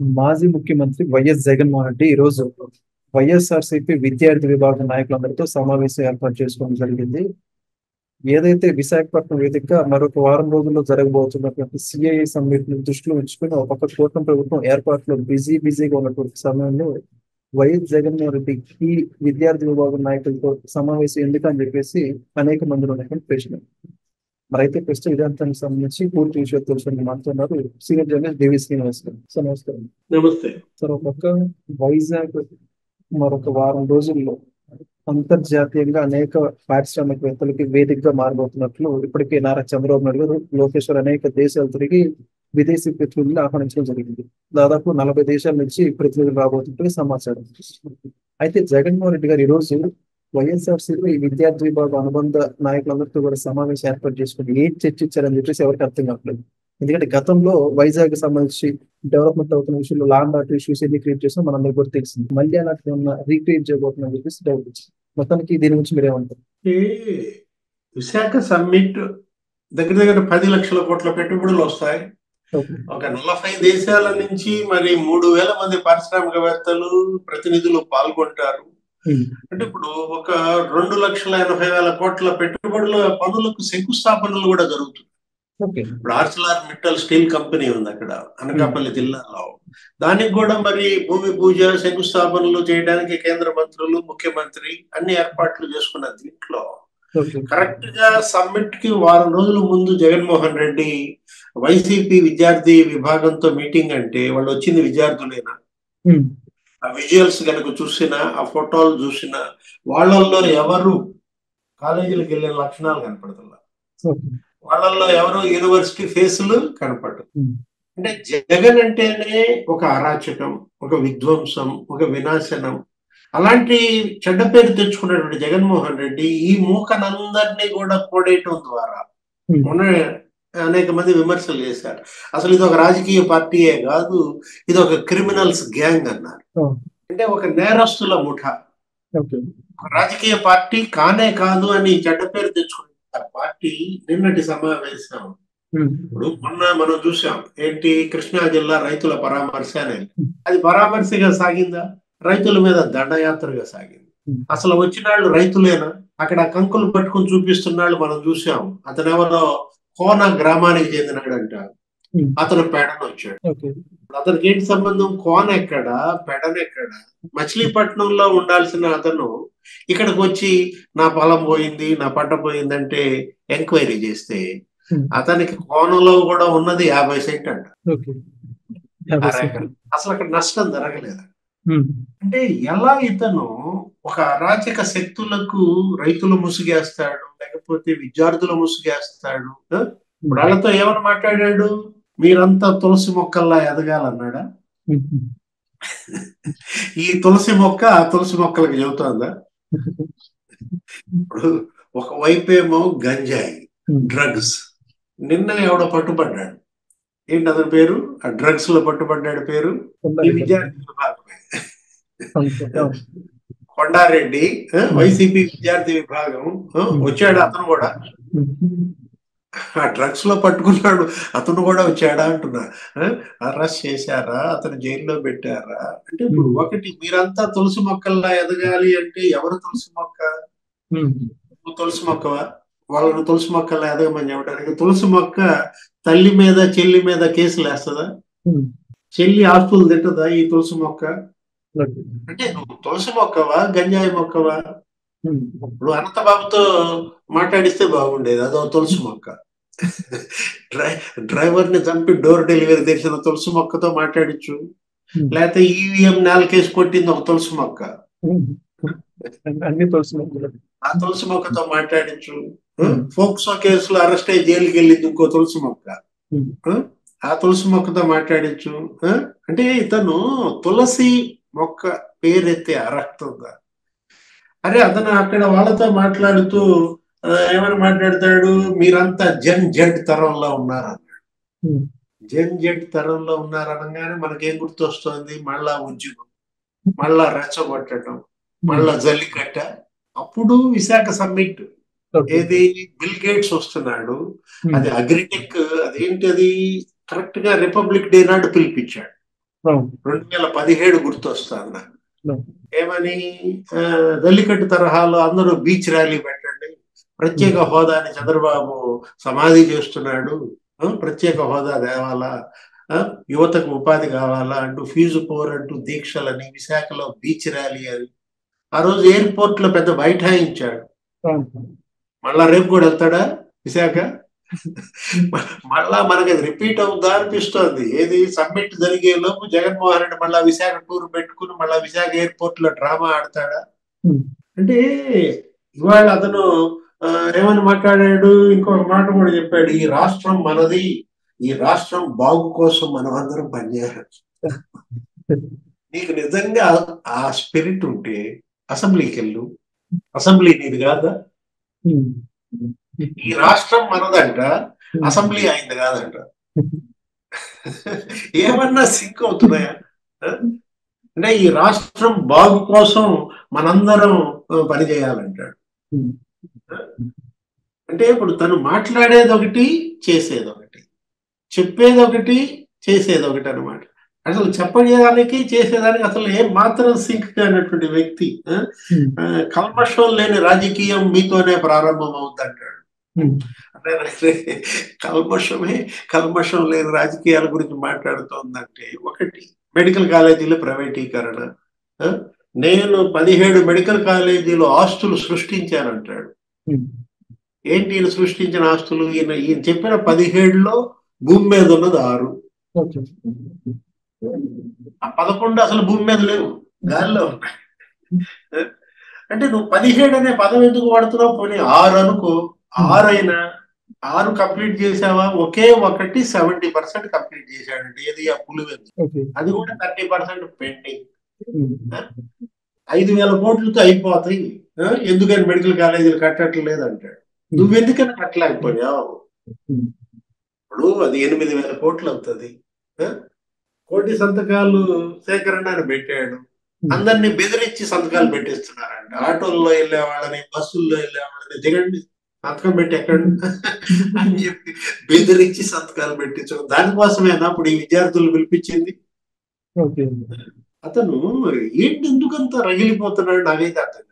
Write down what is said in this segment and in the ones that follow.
మాజీ ముఖ్యమంత్రి వైఎస్ జగన్మోహన్ రెడ్డి ఈరోజు వైఎస్ఆర్సీపీ విద్యార్థి విభాగం నాయకులందరితో సమావేశం ఏర్పాటు చేసుకోవడం జరిగింది. ఏదైతే విశాఖపట్నం వేదికగా మరొక వారం రోజుల్లో జరగబోతున్నటువంటి సిఐఏ సమ్మిట్ ని దృష్టిలో ఉంచుకుని ఒక పక్క కూటమి ప్రభుత్వం ఏర్పాట్లో బిజీగా ఉన్నటువంటి సమయంలో వైఎస్ జగన్మోహన్ రెడ్డి ఈ విద్యార్థి విభాగం నాయకులతో సమావేశం ఎందుకని చెప్పేసి అనేక మందిలో ఉన్నటువంటి ప్రశ్న. మరైతే ప్రస్తుతం ఇదంతానికి సంబంధించి పూర్తి విషయాలు తెలుసుకుని మాట్లాడుతున్నారు సీనియర్ జర్నలిస్ట్ దేవి శ్రీనివాస్ గారు. సార్ నమస్కారం. నమస్తే సార్, ఒక పక్క వైజాగ్ మరొక వారం రోజుల్లో అంతర్జాతీయంగా అనేక పారిశ్రామికవేత్తలకి వేదికగా మారబోతున్నట్లు ఇప్పటికే నారా చంద్రబాబు నాయుడు గారు, లోకేష్ గారు అనేక దేశాలు తిరిగి విదేశీ ప్రతినిధులను ఆహ్వానించడం జరిగింది. దాదాపు 40 దేశాల నుంచి ప్రతినిధులు రాబోతున్నట్టు సమాచారం. అయితే జగన్మోహన్ రెడ్డి గారు ఈరోజు వైఎస్ఆర్సీలో ఈ విద్యార్థి విభాగ అనుబంధ నాయకులందరితో కూడా సమావేశం ఏర్పాటు చేసుకుని ఏం చర్చించారని చెప్పేసి ఎవరికి అర్థం కావట్లేదు. ఎందుకంటే గతంలో వైజాగ్ సంబంధించి డెవలప్మెంట్ అవుతున్న విషయంలో లాండ్ ఆర్డర్ ఇష్యూస్ ఎన్ని క్రియేట్ చేసినా మనందరికీ కూడా తెలిసింది. మళ్ళీ అలాంటి ఉన్న రీక్రియేట్ చేయబోతుందని చెప్పేసి డౌట్ వచ్చింది. మొత్తానికి దీని గురించి మీరేమంటారు? విశాఖ సమ్మిట్ దగ్గర దగ్గర 10 లక్షల కోట్ల పెట్టుబడులు వస్తాయి. ఒక 40 దేశాల నుంచి మరి 3,000 మంది పారిశ్రామికవేత్తలు ప్రతినిధులు పాల్గొంటారు. అంటే ఇప్పుడు ఒక 2,80,000 కోట్ల పెట్టుబడుల పనులకు శంకుస్థాపనలు కూడా జరుగుతుంది. ఇప్పుడు ఆర్సెలర్ మిట్టల్ స్టీల్ కంపెనీ ఉంది అక్కడ అనకాపల్లి జిల్లాలో. దానికి కూడా మరి భూమి పూజ శంకుస్థాపనలు చేయడానికి కేంద్ర మంత్రులు, ముఖ్యమంత్రి అన్ని ఏర్పాట్లు చేసుకున్న దీంట్లో కరెక్ట్ గా సమ్మిట్ కి వారం రోజుల ముందు జగన్మోహన్ రెడ్డి వైసీపీ విద్యార్థి విభాగంతో మీటింగ్ అంటే వాళ్ళు వచ్చింది విద్యార్థులేనా? ఆ విజువల్స్ కనుక చూసినా, ఆ ఫోటోలు చూసినా వాళ్ళల్లో ఎవరు కాలేజీలకు వెళ్ళిన లక్షణాలు కనపడుతున్నా, వాళ్ళల్లో ఎవరు యూనివర్సిటీ ఫేసులు కనపడదు. అంటే జగన్ అంటేనే ఒక అరాచకం, ఒక విధ్వంసం, ఒక వినాశనం. అలాంటి చెడ్డ పేరు తెచ్చుకున్నటువంటి జగన్మోహన్ రెడ్డి ఈ మూకనందరినీ కూడా కోడేయటం ద్వారా అనేక మంది విమర్శలు చేశారు. అసలు ఇది ఒక రాజకీయ పార్టీయే కాదు, ఇది ఒక క్రిమినల్స్ గ్యాంగ్ అన్నారు. అంటే ఒక నేరస్తుల ముఠా. రాజకీయ పార్టీ కానే కాదు అని చెడ్డ పేరు తెచ్చుకున్న పార్టీ నిన్నటి సమావేశం. ఇప్పుడు మొన్న మనం చూసాం ఏంటి, కృష్ణా జిల్లా రైతుల పరామర్శ అనేది. అది పరామర్శగా సాగిందా? రైతుల మీద దండయాత్రగా సాగింది. అసలు వచ్చిన వాళ్ళు రైతులేనా? అక్కడ కంకులు పట్టుకుని చూపిస్తున్నాళ్ళు మనం చూసాం. అతను ఎవరో కోన గ్రామానికి చెందినాడు అంట. అతను పెడన వచ్చాడు. అతనికి ఏంటి సంబంధం? కోన ఎక్కడ, పెడనెక్కడ? మచిలీపట్నంలో ఉండాల్సిన అతను ఇక్కడికి వచ్చి నా పొలం పోయింది, నా పంట పోయిందంటే ఎంక్వైరీ చేస్తే అతనికి కోనంలో కూడా ఉన్నది 50 సెంట్ అంట. అసలు అక్కడ నష్టం జరగలేదు. అంటే ఎలా ఇతను ఒక అరాచక శక్తులకు రైతులు ముసుగేస్తాడు, లేకపోతే విద్యార్థులు ముసుగేస్తాడు. ఇప్పుడు వాళ్ళతో ఏమని మాట్లాడాడు? మీరంతా తులసి మొక్కల్లా ఎదగాలన్నాడా? ఈ తులసి మొక్క ఆ తులసి మొక్కలకి చెబుతుందా? ఇప్పుడు ఒకవైపు ఏమో గంజాయి, డ్రగ్స్. నిన్న ఎవడో పట్టుబడ్డాడు. ఏంటి అతని పేరు? ఆ డ్రగ్స్ లో పట్టుబడ్డాడు పేరు ఈ విద్యార్థి విభాగమే, కొండారెడ్డి. వైసీపీ విద్యార్థి విభాగం వచ్చాడు. అతను కూడా ఆ డ్రగ్స్ లో పట్టుకున్నాడు. అతను కూడా వచ్చాడా అంటున్నా. అరెస్ట్ చేశారా? అతను జైల్లో పెట్టారా? అంటే ఇప్పుడు ఒకటి, మీరంతా తులసి మొక్కల్లా ఎదగాలి అంటే ఎవరు తులసి మొక్క? తులసి మొక్కవా? వాళ్ళను తులసి మొక్కల్లా ఎదగమని చెప్పడానికి. తులసి మొక్క తల్లి మీద చెల్లి మీద కేసులు వేస్తుందా? చెల్లి ఆస్తులు తింటదా ఈ తులసి మొక్క? అంటే నువ్వు తులసి మొక్కవా, గంజాయి మొక్కవా? ఇప్పుడు అనంతబాబుతో మాట్లాడిస్తే బాగుండేది, అదో తులసి మొక్క. డ్రైవర్ ని చంపి డోర్ డెలివరీ తెరిచిన తులసి మొక్కతో మాట్లాడించు. లేకపోతే ఈవీఎం నేలకేసి కొట్టింది ఒక తులసి మొక్క, ఆ తులసి మొక్కతో మాట్లాడించు. ఫోక్సో కేసులో అరెస్ట్ అయ్యి జైలుకి వెళ్ళింది ఇంకో తులసి మొక్క, ఆ తులసి మొక్కతో మాట్లాడించు. అంటే ఇతను తులసి మొక్క పేరెత్తే అర్హత. అరే అతను అక్కడ వాళ్ళతో మాట్లాడుతూ ఏమని మాట్లాడతాడు? మీరంతా జన్ జడ్ తరంలో ఉన్నారన్నాడు. జన్ జడ్ తరంలో ఉన్నారనగానే మనకేం గుర్తొస్తుంది? మళ్ళా ఉద్యమం, మళ్ళా రెచ్చగొట్టడం, మళ్ళా జల్లికట్ట. అప్పుడు విశాఖ సమ్మిట్ ఏది, బిల్ గేట్స్ వస్తున్నాడు. అది అగ్రిటెక్, అదేంటి అది కరెక్ట్ గా రిపబ్లిక్ డే నాడు పిలిపించాడు. అవును. 2017 గుర్తొస్తాను నాకు. అవును. ఏమని జల్లికట్టు తరహాలో అందరూ బీచ్ ర్యాలీ పెట్టండి, ప్రత్యేక హోదాని చంద్రబాబు సమాధి చేస్తున్నాడు, ప్రత్యేక హోదా తేవాలా, యువతకు ఉపాధి కావాలా అంటూ ఫీజు పోర్ అంటూ దీక్షలని, విశాఖలో బీచ్ ర్యాలీ అని ఆ రోజు ఎయిర్పోర్ట్ లో పెద్ద బైఠాయించాడు. అవును. మళ్ళా రేపు కూడా వెళ్తాడా విశాఖ? మళ్ళా మనకి అది రిపీట్ అవుద్దా అనిపిస్తోంది. ఏది సమ్మిట్ జరిగే లోపు జగన్మోహన్ రెడ్డి మళ్ళా విశాఖ టూర్ పెట్టుకుని మళ్ళా విశాఖ ఎయిర్పోర్ట్ లో డ్రామా ఆడతాడా? అంటే ఇవాళ అతను ఏమని మాట్లాడాడు, ఇంకొక మాట కూడా చెప్పాడు, ఈ రాష్ట్రం మనది, ఈ రాష్ట్రం బాగు కోసం మనం అందరం పనిచేయాలి. నీకు నిజంగా ఆ స్పిరిట్ ఉంటే అసెంబ్లీకి వెళ్ళు, అసెంబ్లీ నీది కాదా? ఈ రాష్ట్రం మనదంట, అసెంబ్లీ అయింది కాదంట. ఏమన్నా సింక్ అవుతున్నాయా? అంటే ఈ రాష్ట్రం బాగు కోసం మనందరం పనిచేయాలంటాడు. అంటే ఇప్పుడు తను మాట్లాడేది ఒకటి, చేసేది ఒకటి, చెప్పేది ఒకటి, చేసేది ఒకటి అనమాట. అసలు చెప్పేదానికి చేసేదానికి అసలు ఏం మాత్రం సింక్ కానటువంటి వ్యక్తి. కల్మషం లేని రాజకీయం మీతోనే ప్రారంభం అవుతుందంటాడు. అంటే కల్మషం లేని రాజకీయాల గురించి మాట్లాడుతోందంటే, ఒకటి మెడికల్ కాలేజీల ప్రైవేటీకరణ, నేను 17 మెడికల్ కాలేజీలో ఆస్తులు సృష్టించానంటాడు. ఏంటి ఈయన సృష్టించిన ఆస్తులు? ఈయన చెప్పిన 17లో భూమి మీద ఉన్నది 6, ఆ 11 అసలు భూమి మీద లేవు, గాలిలో ఉన్నాయి. అంటే నువ్వు 17 అనే పదం ఎందుకు వాడుతున్నావు? పోనీ 6 అనుకో, 6 అయినా 6 కంప్లీట్ చేసావా? ఒకే ఒకటి 70% కంప్లీట్ చేశాడంటే, ఏది ఆ పులివెందు, అది కూడా 30% పెండింగ్. 5,000 కోట్లతో అయిపోతాయి, ఎందుకని మెడికల్ కాలేజీలు కట్టట్లేదు అంటాడు. నువ్వెందుకని కట్టలేకపోయావు? ఇప్పుడు అది 8,000 కోట్లు అవుతుంది. 1 కోటి సంతకాలు సేకరణ అని పెట్టాడు, అందరినీ బెదిరించి సంతకాలు పెట్టిస్తున్నారంట. ఆటోల్లో వెళ్ళే వాళ్ళని, బస్సుల్లో వెళ్ళే వాళ్ళని, దిగండి సంతకం పెట్టి ఎక్కండి అని చెప్పి బెదిరించి సంతకాలు పెట్టించు. దానికోసమేనా ఇప్పుడు ఈ విద్యార్థులు పిలిపించింది? అతను ఏంటి ఎందుకంత రగిలిపోతున్నాడు నాకైతే అర్థం.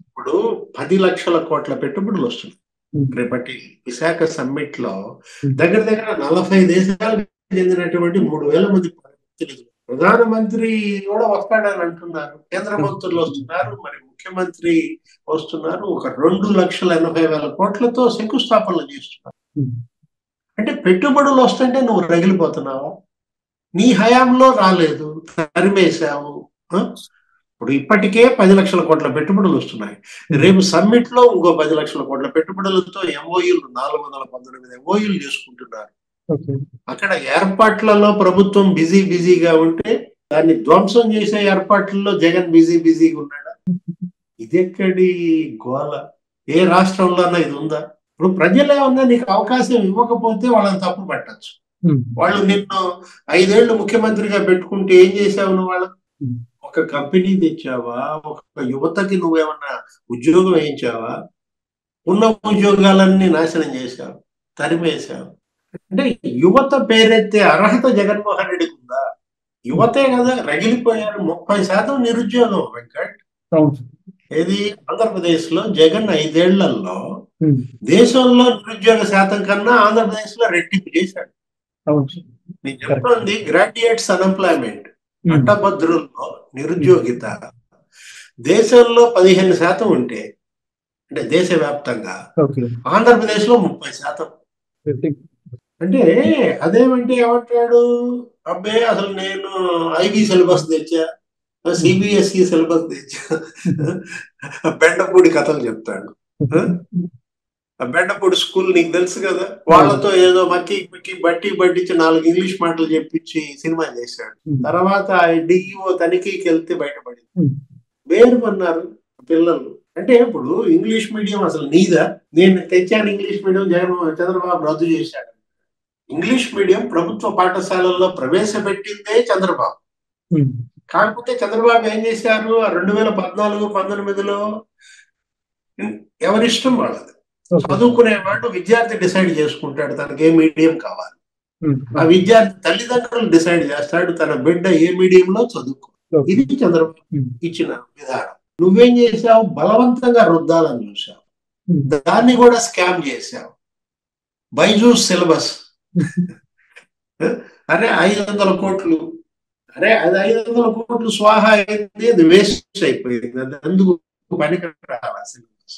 ఇప్పుడు 10 లక్షల కోట్ల పెట్టుబడులు వస్తున్నాయి. రేపటి విశాఖ సమ్మిట్ లో దగ్గర దగ్గర 40 దేశాలకు చెందినటువంటి 3,000 మంది ప్రధానమంత్రి కూడా వస్తాడని అంటున్నారు, కేంద్ర మంత్రులు వస్తున్నారు, మరి ముఖ్యమంత్రి వస్తున్నారు. ఒక 2,80,000 కోట్లతో శంకుస్థాపనలు చేస్తున్నారు. అంటే పెట్టుబడులు వస్తుంటే నువ్వు రగిలిపోతున్నావా? నీ హయాంలో రాలేదు, తరిమేశావు. ఇప్పుడు ఇప్పటికే 10 లక్షల కోట్ల పెట్టుబడులు వస్తున్నాయి. రేపు సమ్మిట్ లో ఇంకో 10 లక్షల కోట్ల పెట్టుబడులతో ఎంఓయూలు 419 ఎంఓయూలు చేసుకుంటున్నారు. అక్కడ ఏర్పాట్లలో ప్రభుత్వం బిజీగా ఉంటే దాన్ని ధ్వంసం చేసే ఏర్పాట్లలో జగన్ బిజీగా ఉన్నాడా? ఇదెక్కడి గోల? ఏ రాష్ట్రంలోనా ఇది ఉందా? ఇప్పుడు ప్రజలే ఉన్నా నీకు అవకాశం ఇవ్వకపోతే వాళ్ళని తప్పు పట్టచ్చు. వాళ్ళు నిన్ను 5 ఏళ్ళు ముఖ్యమంత్రిగా పెట్టుకుంటే ఏం చేసావు నువ్వు? వాళ్ళకు ఒక కంపెనీ తెచ్చావా? ఒక యువతకి నువ్వేమన్నా ఉద్యోగం వేయించావా? ఉన్న ఉద్యోగాలన్నీ నాశనం చేశావు, తరిమేశావు. అంటే యువత పేరెత్తే అర్హత జగన్మోహన్ రెడ్డికి ఉందా? యువతే కదా రగిలిపోయారు. 30% నిరుద్యోగం వెంకట్. ఏది ఆంధ్రప్రదేశ్ లో జగన్ 5 ఏళ్లలో దేశంలో నిరుద్యోగ శాతం కన్నా ఆంధ్రప్రదేశ్ లో రెట్టింపు చేశాడు. నేను చెప్తుంది గ్రాడ్యుయేట్స్ అన్ఎంప్లాయ్మెంట్, పట్టభద్రుల్లో నిరుద్యోగిత దేశంలో 15% ఉంటే, అంటే దేశవ్యాప్తంగా, ఆంధ్రప్రదేశ్ లో 30%. అంటే అదేమంటే ఏమంటాడు, అబ్బే అసలు నేను ఐబీ సిలబస్ తెచ్చా, సిబిఎస్ఈ సిలబస్ తెచ్చా, బెండపూడి కథలు చెప్తాడు. బెండపూడి స్కూల్ నీకు తెలుసు కదా, వాళ్ళతో ఏదో మక్కి బట్టించి 4 ఇంగ్లీష్ మాటలు చెప్పించి సినిమా చేశాడు. తర్వాత డిఈఓ తనిఖీకి వెళ్తే బయటపడింది. వేరుమన్నారు పిల్లలు. అంటే ఇప్పుడు ఇంగ్లీష్ మీడియం అసలు నీదా? నేను తెచ్చాను ఇంగ్లీష్ మీడియం, చంద్రబాబు రద్దు చేశాడు. ఇంగ్లీష్ మీడియం ప్రభుత్వ పాఠశాలల్లో ప్రవేశపెట్టిందే చంద్రబాబు. కాకపోతే చంద్రబాబు ఏం చేశారు, 2014-19లో ఎవరిష్టం వాళ్ళది. చదువుకునేవాడు విద్యార్థి డిసైడ్ చేసుకుంటాడు తనకి ఏ మీడియం కావాలి. ఆ విద్యార్థి తల్లిదండ్రులు డిసైడ్ చేస్తాడు తన బిడ్డ ఏ మీడియంలో చదువుకో. ఇది చంద్రబాబు ఇచ్చిన విధానం. నువ్వేం చేసావు? బలవంతంగా రుద్దాలని చూసావు, దాన్ని కూడా స్కామ్ చేసావు. బైజూస్ సిలబస్ అరే 500 కోట్లు, అరే అది 500 కోట్లు స్వాహా అయింది, అది వేస్ట్ అయిపోయింది, అది అందుకు పనికిరాల సిలబస్.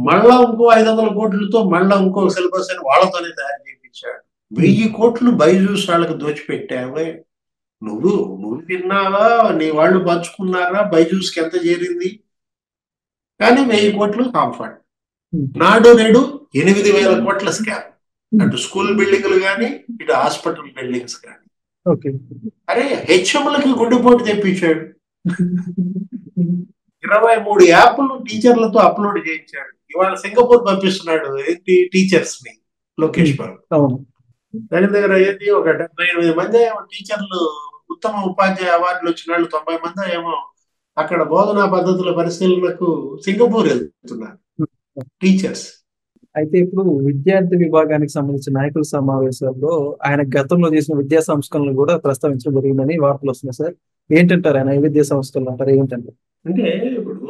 మళ్ళా ఇంకో 500 కోట్లతో మళ్ళా ఇంకో సిలబస్ అని వాళ్ళతోనే తయారు చేయించాడు. 1000 కోట్లు బైజూస్ వాళ్ళకి దోచిపెట్టావే. నువ్వు తిన్నావా? నీ వాళ్ళు పంచుకున్నారా? బైజూస్కి ఎంత చేరింది? కానీ 1000 కోట్లు కాంఫర్ట్. నాడు నేడు 8000 కోట్ల స్కామ్. అటు స్కూల్ బిల్డింగ్లు కానీ, ఇటు హాస్పిటల్ బిల్డింగ్స్ కానీ. అరే హెచ్ఎంలకి గుండెపోటు తెప్పించాడు. 23 యాప్లు టీచర్లతో అప్లోడ్ చేయించాడు. ఇవాళ సింగపూర్ పంపిస్తున్నాడు ఏంటి టీచర్స్ ని లోకేష్ బాబు. దగ్గర ఏంటి ఒక 78 మంది టీచర్లు ఉత్తమ ఉపాధ్యాయ అవార్డులు వచ్చిన వాళ్ళు 90 మంది ఏమో అక్కడ బోధనా పద్ధతుల పరిశీలనకు సింగపూర్ వెళ్తున్నారు టీచర్స్. అయితే ఇప్పుడు విద్యార్థి విభాగానికి సంబంధించిన నాయకుల సమావేశాల్లో ఆయన గతంలో చేసిన విద్యా సంస్కరణలు కూడా ప్రస్తావించడం జరిగిందని వార్తలు వస్తున్నాయి సార్. ఏంటంటారు ఆయన విద్యా సంస్కరణలు అంటారు ఏంటంటే? అంటే ఇప్పుడు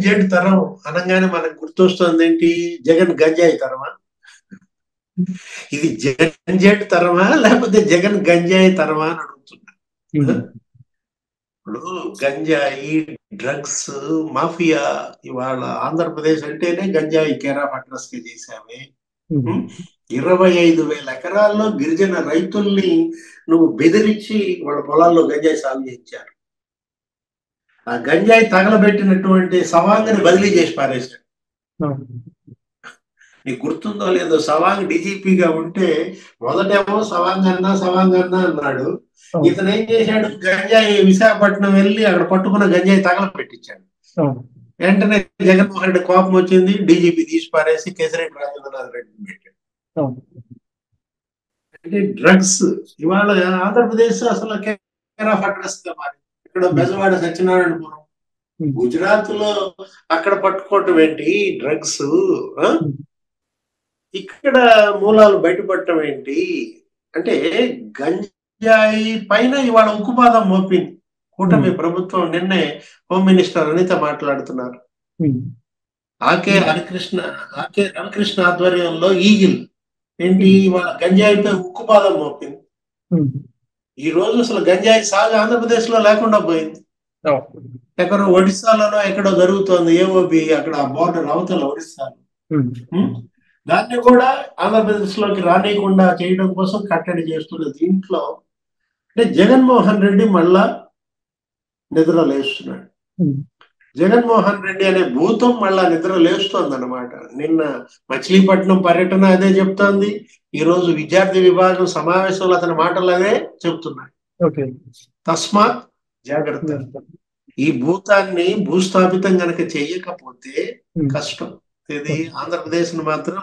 జెడ్ తరం అనగానే మనకు గుర్తొస్తుంది ఏంటి? జగన్ గంజాయి తరమా? ఇది జెడ్ తరమా లేకపోతే జగన్ గంజాయి తరమా అని అడుగుతున్నా. ఇప్పుడు గంజాయి, డ్రగ్స్ మాఫియా ఇవాళ ఆంధ్రప్రదేశ్ అంటేనే గంజాయి కేరా పట్రస్ గా చేసామే. 25,000 ఎకరాల్లో గిరిజన రైతుల్ని నువ్వు బెదిరించి వాళ్ళ పొలాల్లో గంజాయి సాగు చేయించారు. ఆ గంజాయి తగలబెట్టినటువంటి సవాంగ్ని బదిలీ చేసి పారేశాడు. నీకు గుర్తుందో లేదో, సవాంగ్ డీజీపీగా ఉంటే మొదటేమో సవాంగ్ అన్నా అన్నాడు. ఇతను ఏం చేశాడు? గంజాయి విశాఖపట్నం వెళ్ళి అక్కడ పట్టుకున్న గంజాయి తగల పెట్టించాడు. వెంటనే జగన్మోహన్ రెడ్డి కోపం వచ్చింది, డీజీపీ తీసి పారేసి కేసరెడ్డి రాజేంద్రనాథ్ రెడ్డిని పెట్టాడు. అంటే డ్రగ్స్ ఇవాళ ఆంధ్రప్రదేశ్ అసలు కేర్ ఆఫ్ అడ్రస్ గా మారింది. ఇక్కడ బెజవాడ సత్యనారాయణపురం, గుజరాత్ లో అక్కడ పట్టుకోవటం ఏంటి డ్రగ్స్, ఇక్కడ మూలాలు బయటపడటం ఏంటి అంటే గంజాయి పైన ఇవాళ ఉక్కుపాదం మోపింది కూటమి ప్రభుత్వం. నిన్నే హోమ్ మినిస్టర్ అనిత మాట్లాడుతున్నారు. ఆకే రవికృష్ణ ఆధ్వర్యంలో ఈగిల్ ఏంటి ఇవాళ గంజాయిపై ఉక్కుపాదం మోపింది. ఈ రోజు అసలు గంజాయి సాగు ఆంధ్రప్రదేశ్ లో లేకుండా పోయింది. ఎక్కడో ఒడిస్సాలోనో ఎక్కడో జరుగుతోంది, ఏఓబి అక్కడ బోర్డర్ అవతల ఒడిస్సాలో. దాన్ని కూడా ఆంధ్రప్రదేశ్ లోకి రానియకుండా చేయడం కోసం కట్టడి చేస్తున్న దీంట్లో అంటే జగన్మోహన్ రెడ్డి మళ్ళా నిద్ర లేస్తున్నాడు. జగన్మోహన్ రెడ్డి అనే భూతం మళ్ళా నిద్ర లేస్తోంది అనమాట. నిన్న మచిలీపట్నం పర్యటన అదే చెప్తోంది, ఈ రోజు విద్యార్థి విభాగం సమావేశంలో అతని మాటలు అదే చెప్తున్నాయి. తస్మాత్ జాగ్రత్త. ఈ భూతాన్ని భూస్థాపితం గనక చెయ్యకపోతే కష్టం. ఇది ఆంధ్రప్రదేశ్ ను మాత్రం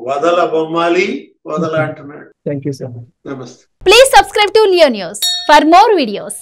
వదలబొమ్మాలి, వదల అంటున్నాడు. Thank you sir. నమస్తే. Please subscribe to Leo News for more videos.